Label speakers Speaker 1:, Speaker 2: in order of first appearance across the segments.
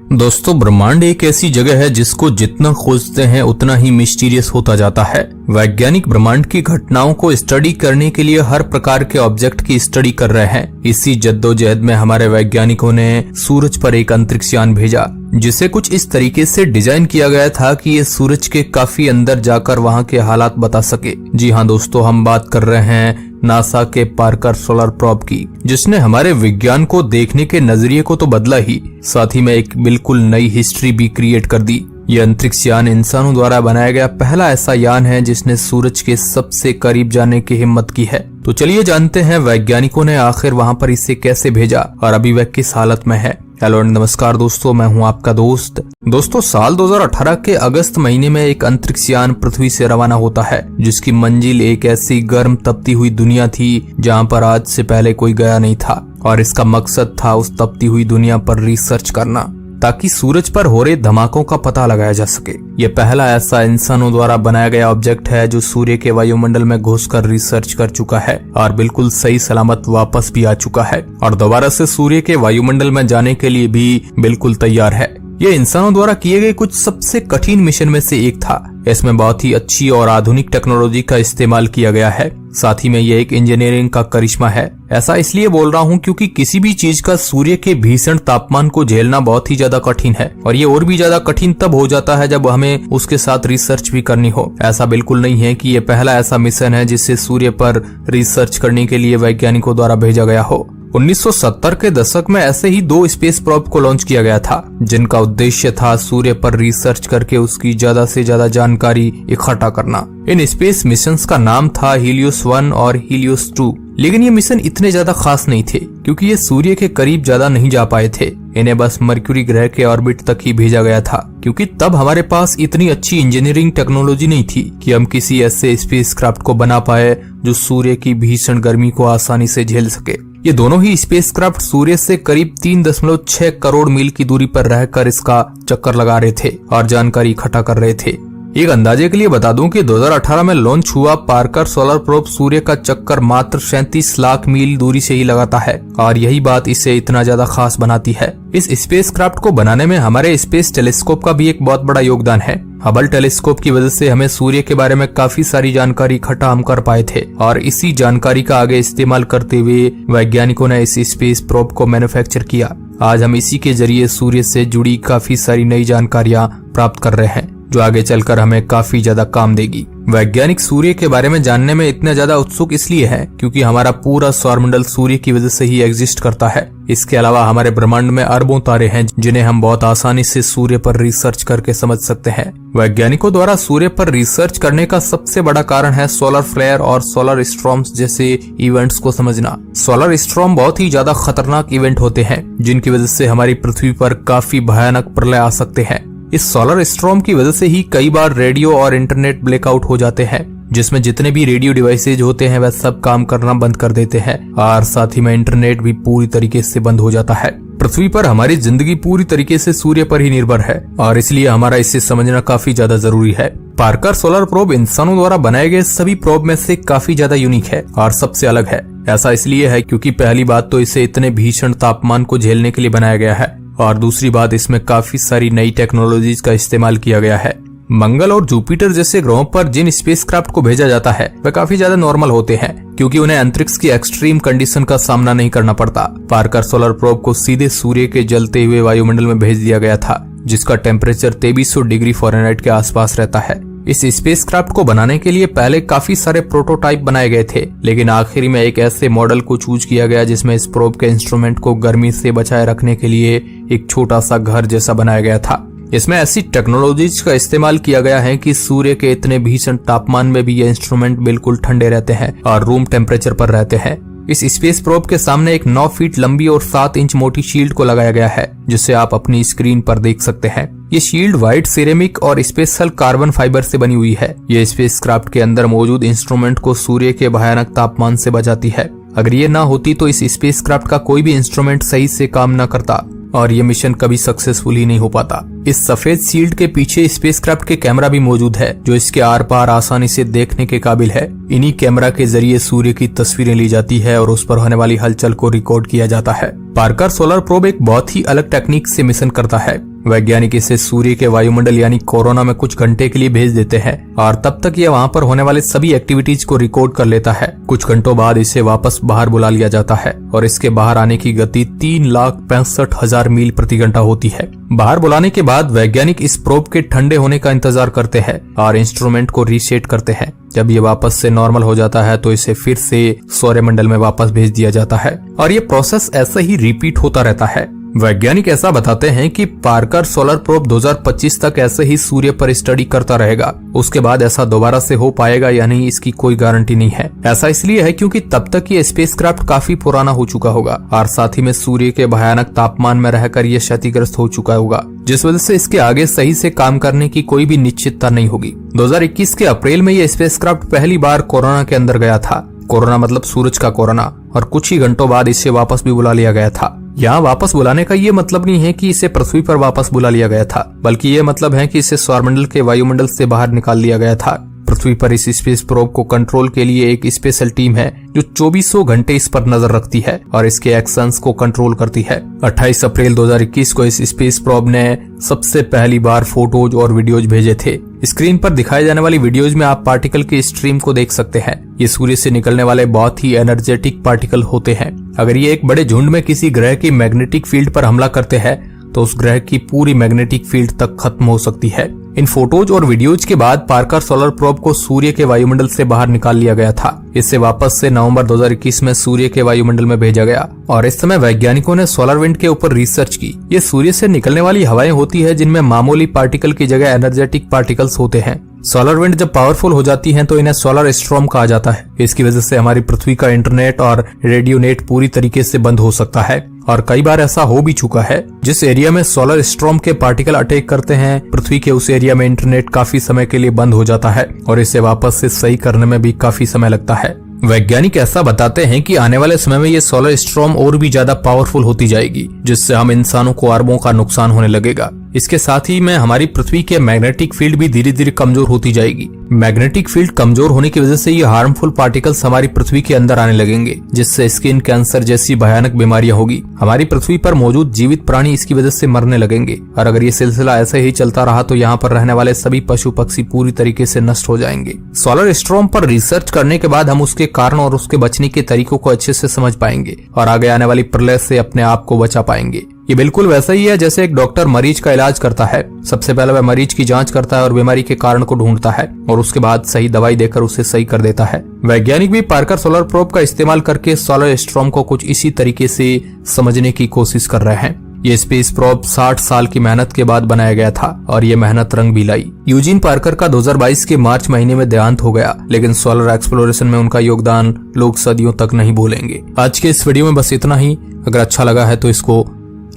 Speaker 1: दोस्तों, ब्रह्मांड एक ऐसी जगह है जिसको जितना खोजते हैं उतना ही मिस्टीरियस होता जाता है। वैज्ञानिक ब्रह्मांड की घटनाओं को स्टडी करने के लिए हर प्रकार के ऑब्जेक्ट की स्टडी कर रहे हैं। इसी जद्दोजहद में हमारे वैज्ञानिकों ने सूरज पर एक अंतरिक्ष यान भेजा, जिसे कुछ इस तरीके से डिजाइन किया गया था कि ये सूरज के काफी अंदर जाकर वहाँ के हालात बता सके। जी हाँ दोस्तों, हम बात कर रहे हैं नासा के पार्कर सोलर प्रोब की, जिसने हमारे विज्ञान को देखने के नजरिए को तो बदला ही, साथ ही में एक बिल्कुल नई हिस्ट्री भी क्रिएट कर दी। यह अंतरिक्ष यान इंसानों द्वारा बनाया गया पहला ऐसा यान है जिसने सूरज के सबसे करीब जाने की हिम्मत की है। तो चलिए जानते हैं वैज्ञानिकों ने आखिर वहां पर इसे कैसे भेजा और अभी वह किस हालत में है। हेलो नमस्कार दोस्तों, मैं हूं आपका दोस्त। दोस्तों, साल 2018 के अगस्त महीने में एक अंतरिक्ष यान पृथ्वी से रवाना होता है, जिसकी मंजिल एक ऐसी गर्म तपती हुई दुनिया थी जहां पर आज से पहले कोई गया नहीं था, और इसका मकसद था उस तपती हुई दुनिया पर रिसर्च करना ताकि सूरज पर हो रहे धमाकों का पता लगाया जा सके। ये पहला ऐसा इंसानों द्वारा बनाया गया ऑब्जेक्ट है जो सूर्य के वायुमंडल में घुसकर रिसर्च कर चुका है और बिल्कुल सही सलामत वापस भी आ चुका है और दोबारा से सूर्य के वायुमंडल में जाने के लिए भी बिल्कुल तैयार है। ये इंसानों द्वारा किए गए कुछ सबसे कठिन मिशन में से एक था। इसमें बहुत ही अच्छी और आधुनिक टेक्नोलॉजी का इस्तेमाल किया गया है। साथ ही में ये एक इंजीनियरिंग का करिश्मा है। ऐसा इसलिए बोल रहा हूँ क्योंकि किसी भी चीज का सूर्य के भीषण तापमान को झेलना बहुत ही ज्यादा कठिन है, और ये और भी ज्यादा कठिन तब हो जाता है जब हमें उसके साथ रिसर्च भी करनी हो। ऐसा बिल्कुल नहीं है कि ये पहला ऐसा मिशन है जिसे सूर्य पर रिसर्च करने के लिए वैज्ञानिकों द्वारा भेजा गया हो। 1970 के दशक में ऐसे ही 2 स्पेस प्रोब को लॉन्च किया गया था, जिनका उद्देश्य था सूर्य पर रिसर्च करके उसकी ज्यादा से ज्यादा जानकारी इकट्ठा करना। इन स्पेस मिशंस का नाम था हीलियोस 1 और हीलियोस 2। लेकिन ये मिशन इतने ज्यादा खास नहीं थे क्योंकि ये सूर्य के करीब ज्यादा नहीं जा पाए थे। इन्हें बस मरक्यूरी ग्रह के ऑर्बिट तक ही भेजा गया था, क्योंकि तब हमारे पास इतनी अच्छी इंजीनियरिंग टेक्नोलॉजी नहीं थी कि हम किसी ऐसे स्पेसक्राफ्ट को बना पाए जो सूर्य की भीषण गर्मी को आसानी से झेल सके। ये दोनों ही स्पेसक्राफ्ट सूर्य से करीब 3.6 करोड़ मील की दूरी पर रहकर इसका चक्कर लगा रहे थे और जानकारी इकट्ठा कर रहे थे। एक अंदाजे के लिए बता दूं कि 2018 में लॉन्च हुआ पार्कर सोलर प्रोब सूर्य का चक्कर मात्र 37 लाख मील दूरी से ही लगाता है, और यही बात इसे इतना ज्यादा खास बनाती है। इस स्पेसक्राफ्ट को बनाने में हमारे स्पेस टेलीस्कोप का भी एक बहुत बड़ा योगदान है। हबल टेलीस्कोप की वजह से हमें सूर्य के बारे में काफी सारी जानकारी इकट्ठा हम कर पाए थे, और इसी जानकारी का आगे इस्तेमाल करते हुए वैज्ञानिकों ने इस स्पेस प्रोब को मैन्युफैक्चर किया। आज हम इसी के जरिए सूर्य से जुड़ी काफी सारी नई जानकारियां प्राप्त कर रहे हैं, जो आगे चलकर हमें काफी ज्यादा काम देगी। वैज्ञानिक सूर्य के बारे में जानने में इतने ज्यादा उत्सुक इसलिए है क्योंकि हमारा पूरा सौरमंडल सूर्य की वजह से ही एग्जिस्ट करता है। इसके अलावा हमारे ब्रह्मांड में अरबों तारे हैं जिन्हें हम बहुत आसानी से सूर्य पर रिसर्च करके समझ सकते हैं। वैज्ञानिकों द्वारा सूर्य पर रिसर्च करने का सबसे बड़ा कारण है सोलर फ्लेयर और सोलर स्टॉर्म्स जैसे इवेंट्स को समझना। सोलर स्टॉर्म बहुत ही ज्यादा खतरनाक इवेंट होते हैं जिनकी वजह से हमारी पृथ्वी पर काफी भयानक प्रलय आ सकते हैं। इस सोलर स्टॉर्म की वजह से ही कई बार रेडियो और इंटरनेट ब्लैकआउट हो जाते हैं, जिसमें जितने भी रेडियो डिवाइसेज होते हैं वह सब काम करना बंद कर देते हैं, और साथ ही में इंटरनेट भी पूरी तरीके से बंद हो जाता है। पृथ्वी पर हमारी जिंदगी पूरी तरीके से सूर्य पर ही निर्भर है, और इसलिए हमारा इसे समझना काफी ज्यादा जरूरी है। पार्कर सोलर प्रोब इंसानों द्वारा बनाए गए सभी प्रोब में से काफी ज्यादा यूनिक है और सबसे अलग है। ऐसा इसलिए है क्योंकि पहली बात तो इसे इतने भीषण तापमान को झेलने के लिए बनाया गया है, और दूसरी बात इसमें काफी सारी नई टेक्नोलॉजीज का इस्तेमाल किया गया है। मंगल और जुपिटर जैसे ग्रहों पर जिन स्पेसक्राफ्ट को भेजा जाता है वे काफी ज्यादा नॉर्मल होते हैं क्योंकि उन्हें अंतरिक्ष की एक्सट्रीम कंडीशन का सामना नहीं करना पड़ता। पार्कर सोलर प्रोब को सीधे सूर्य के जलते हुए वायुमंडल में भेज दिया गया था, जिसका टेम्परेचर 2300 डिग्री फ़ारेनहाइट के आसपास रहता है। इस स्पेसक्राफ्ट को बनाने के लिए पहले काफी सारे प्रोटोटाइप बनाए गए थे, लेकिन आखिरी में एक ऐसे मॉडल को चूज किया गया जिसमें इस प्रोब के इंस्ट्रूमेंट को गर्मी से बचाए रखने के लिए एक छोटा सा घर जैसा बनाया गया था। इसमें ऐसी टेक्नोलॉजीज का इस्तेमाल किया गया है कि सूर्य के इतने भीषण तापमान में भी ये इंस्ट्रूमेंट बिल्कुल ठंडे रहते हैं और रूम टेम्परेचर पर रहते हैं। इस स्पेस प्रोब के सामने एक 9 फीट लंबी और 7 इंच मोटी शील्ड को लगाया गया है, जिसे आप अपनी स्क्रीन पर देख सकते हैं। ये शील्ड व्हाइट सिरेमिक और स्पेशल कार्बन फाइबर से बनी हुई है। ये स्पेसक्राफ्ट के अंदर मौजूद इंस्ट्रूमेंट को सूर्य के भयानक तापमान से बचाती है। अगर ये ना होती तो इस स्पेसक्राफ्ट का कोई भी इंस्ट्रूमेंट सही से काम न करता और ये मिशन कभी सक्सेसफुल ही नहीं हो पाता। इस सफेद शील्ड के पीछे स्पेसक्राफ्ट के कैमरा भी मौजूद है, जो इसके आर पार आसानी से देखने के काबिल है। इन्हीं कैमरा के जरिए सूर्य की तस्वीरें ली जाती है और उस पर होने वाली हलचल को रिकॉर्ड किया जाता है। पार्कर सोलर प्रोब एक बहुत ही अलग टेक्निक से मिशन करता है। वैज्ञानिक इसे सूर्य के वायुमंडल यानी कोरोना में कुछ घंटे के लिए भेज देते हैं और तब तक ये वहाँ पर होने वाले सभी एक्टिविटीज को रिकॉर्ड कर लेता है। कुछ घंटों बाद इसे वापस बाहर बुला लिया जाता है और इसके बाहर आने की गति 3,65,000 मील प्रति घंटा होती है। बाहर बुलाने के बाद वैज्ञानिक इस प्रोब के ठंडे होने का इंतजार करते हैं और इंस्ट्रूमेंट को रीसेट करते हैं। जब ये वापस से नॉर्मल हो जाता है तो इसे फिर से सौरमंडल में वापस भेज दिया जाता है और ये प्रोसेस ऐसे ही रिपीट होता रहता है। वैज्ञानिक ऐसा बताते हैं कि पार्कर सोलर प्रोब 2025 तक ऐसे ही सूर्य पर स्टडी करता रहेगा। उसके बाद ऐसा दोबारा से हो पाएगा या नहीं इसकी कोई गारंटी नहीं है। ऐसा इसलिए है क्योंकि तब तक ये स्पेसक्राफ्ट काफी पुराना हो चुका होगा और साथ ही में सूर्य के भयानक तापमान में रहकर ये क्षतिग्रस्त हो चुका होगा, जिस वजह से इसके आगे सही से काम करने की कोई भी निश्चितता नहीं होगी। 2021 के अप्रैल में ये स्पेसक्राफ्ट पहली बार कोरोना के अंदर गया था। कोरोना मतलब सूरज का कोरोना, और कुछ ही घंटों बाद इसे वापस भी बुला लिया गया था। यहाँ वापस बुलाने का ये मतलब नहीं है कि इसे पृथ्वी पर वापस बुला लिया गया था, बल्कि ये मतलब है कि इसे सौरमंडल के वायुमंडल से बाहर निकाल लिया गया था। पृथ्वी पर इस स्पेस प्रोब को कंट्रोल के लिए एक स्पेशल टीम है जो 2400 घंटे इस पर नजर रखती है और इसके एक्शंस को कंट्रोल करती है। 28 अप्रैल 2021 को इस स्पेस प्रोब ने सबसे पहली बार फोटोज और वीडियोज भेजे थे। स्क्रीन पर दिखाई जाने वाली वीडियोज में आप पार्टिकल की स्ट्रीम को देख सकते हैं। ये सूर्य से निकलने वाले बहुत ही एनर्जेटिक पार्टिकल होते हैं। अगर ये एक बड़े झुंड में किसी ग्रह की मैग्नेटिक फील्ड पर हमला करते हैं तो उस ग्रह की पूरी मैग्नेटिक फील्ड तक खत्म हो सकती है। इन फोटोज और वीडियोज के बाद पार्कर सोलर प्रोब को सूर्य के वायुमंडल से बाहर निकाल लिया गया था। इसे वापस से नवंबर 2021 में सूर्य के वायुमंडल में भेजा गया और इस समय वैज्ञानिकों ने सोलर विंड के ऊपर रिसर्च की। ये सूर्य से निकलने वाली हवाएं होती है जिनमें मामूली पार्टिकल की जगह एनर्जेटिक पार्टिकल्स होते हैं। सोलर विंड जब पावरफुल हो जाती हैं तो इन्हें सोलर स्टॉर्म कहा जाता है। इसकी वजह से हमारी पृथ्वी का इंटरनेट और रेडियो नेट पूरी तरीके से बंद हो सकता है और कई बार ऐसा हो भी चुका है। जिस एरिया में सोलर स्टॉर्म के पार्टिकल अटैक करते हैं, पृथ्वी के उस एरिया में इंटरनेट काफी समय के लिए बंद हो जाता है और इसे वापस से सही करने में भी काफी समय लगता है। वैज्ञानिक ऐसा बताते हैं कि आने वाले समय में ये सोलर स्टॉर्म और भी ज्यादा पावरफुल होती जाएगी, जिससे हम इंसानों को अरबों का नुकसान होने लगेगा। इसके साथ ही में हमारी पृथ्वी के मैग्नेटिक फील्ड भी धीरे धीरे कमजोर होती जाएगी। मैग्नेटिक फील्ड कमजोर होने की वजह से ये हार्मफुल पार्टिकल्स हमारी पृथ्वी के अंदर आने लगेंगे, जिससे स्किन कैंसर जैसी भयानक बीमारियां होगी। हमारी पृथ्वी पर मौजूद जीवित प्राणी इसकी वजह से मरने लगेंगे और अगर ये सिलसिला ऐसे ही चलता रहा तो यहाँ पर रहने वाले सभी पशु पक्षी पूरी तरीके से नष्ट हो जाएंगे। सोलर स्टॉर्म पर रिसर्च करने के बाद हम उसके कारण और उसके बचने के तरीकों को अच्छे से समझ पाएंगे और आगे आने वाली प्रलय से अपने आप को बचा पाएंगे। ये बिल्कुल वैसा ही है जैसे एक डॉक्टर मरीज का इलाज करता है। सबसे पहले वह मरीज की जांच करता है और बीमारी के कारण को ढूंढता है और उसके बाद सही दवाई देकर उसे सही कर देता है। वैज्ञानिक भी पार्कर सोलर प्रोब का इस्तेमाल करके सोलर स्टॉर्म को कुछ इसी तरीके से समझने की कोशिश कर रहे हैं। ये स्पेस प्रोब 60 साल की मेहनत के बाद बनाया गया था और ये मेहनत रंग भी लाई। यूजीन पार्कर का 2022 के मार्च महीने में देहांत हो गया, लेकिन सोलर एक्सप्लोरेशन में उनका योगदान लोग सदियों तक नहीं भूलेंगे। आज के इस वीडियो में बस इतना ही। अगर अच्छा लगा है तो इसको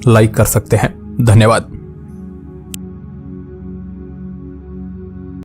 Speaker 1: लाइक कर सकते हैं। धन्यवाद।